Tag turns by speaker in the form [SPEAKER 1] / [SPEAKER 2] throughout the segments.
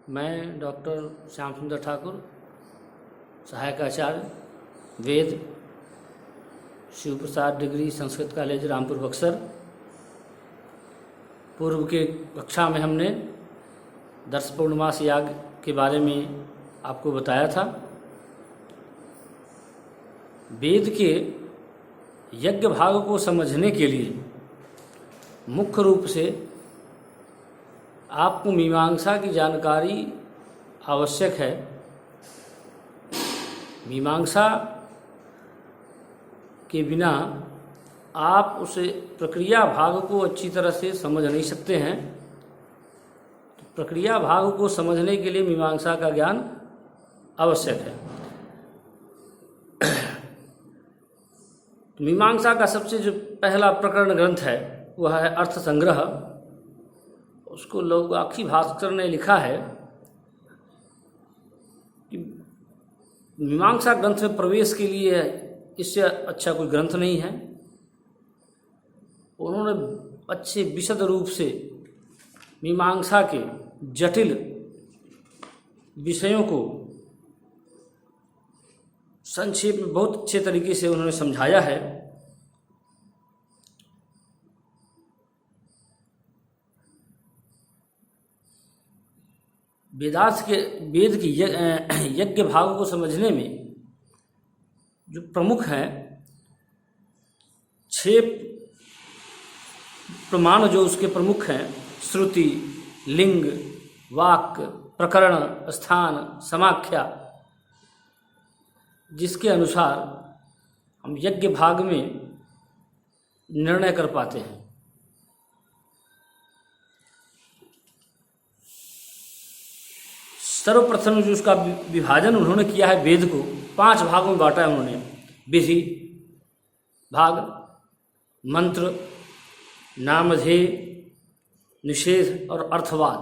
[SPEAKER 1] मैं डॉक्टर श्याम सुंदर ठाकुर, सहायक आचार्य वेद, शिव प्रसाद डिग्री संस्कृत कॉलेज रामपुर बक्सर। पूर्व के कक्षा में हमने दर्श पूर्णमास याग के बारे में आपको बताया था। वेद के यज्ञ भाग को समझने के लिए मुख्य रूप से आपको मीमांसा की जानकारी आवश्यक है। मीमांसा के बिना आप उस प्रक्रिया भाग को अच्छी तरह से समझ नहीं सकते हैं। तो प्रक्रिया भाग को समझने के लिए मीमांसा का ज्ञान आवश्यक है। मीमांसा का सबसे जो पहला प्रकरण ग्रंथ है वह है अर्थ संग्रह। उसको लोकाक्षी भास्कर ने लिखा है कि मीमांसा ग्रंथ में प्रवेश के लिए इससे अच्छा कोई ग्रंथ नहीं है। उन्होंने अच्छे विशद रूप से मीमांसा के जटिल विषयों को संक्षेप में बहुत अच्छे तरीके से उन्होंने समझाया है। वेद की यज्ञ भाग को समझने में जो प्रमुख हैं 6 प्रमाण जो उसके प्रमुख हैं, श्रुति, लिंग, वाक्य, प्रकरण, स्थान, समाख्या, जिसके अनुसार हम यज्ञ भाग में निर्णय कर पाते हैं। सर्वप्रथम जो उसका विभाजन उन्होंने किया है, वेद को 5 भागों में बांटा है उन्होंने। विधि भाग, मंत्र, नामधेय, निषेध और अर्थवाद।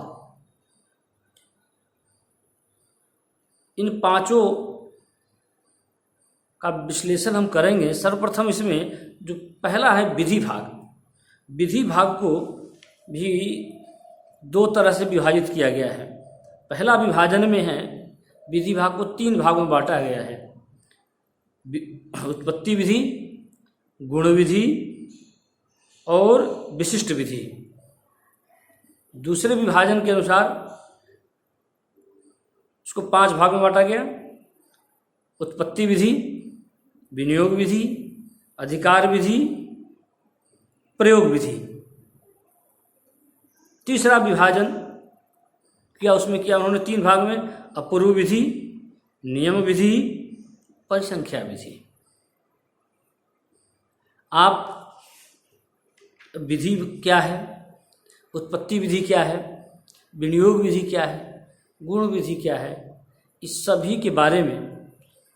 [SPEAKER 1] इन 5 का विश्लेषण हम करेंगे। सर्वप्रथम इसमें जो पहला है विधि भाग। विधि भाग को भी 2 तरह से विभाजित किया गया है। पहला विभाजन में है विधि भाग को 3 भागों में बांटा गया है। उत्पत्ति विधि, गुण विधि और विशिष्ट विधि। दूसरे विभाजन के अनुसार उसको 5 भागों में बांटा गया। उत्पत्ति विधि, विनियोग विधि, अधिकार विधि, प्रयोग विधि। तीसरा विभाजन किया उसमें किया उन्होंने 3 भाग में, अपूर्व विधि, नियम विधि, परिसंख्या विधि। आप विधि क्या है, उत्पत्ति विधि क्या है, विनियोग विधि क्या है, गुण विधि क्या है, इस सभी के बारे में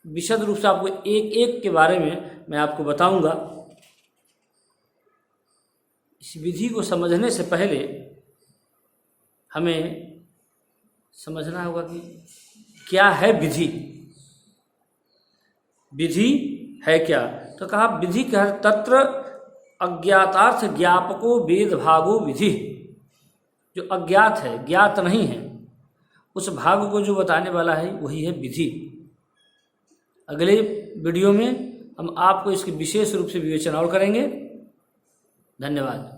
[SPEAKER 1] विशद रूप से आपको एक एक के बारे में मैं आपको बताऊंगा। इस विधि को समझने से पहले हमें समझना होगा कि क्या है विधि। विधि है क्या? तो कहा विधि का तत्र अज्ञातार्थ ज्ञापको वेद भागो विधि। जो अज्ञात है, ज्ञात नहीं है, उस भाग को जो बताने वाला है वही है विधि। अगले वीडियो में हम आपको इसकी विशेष रूप से विवेचना और करेंगे। धन्यवाद।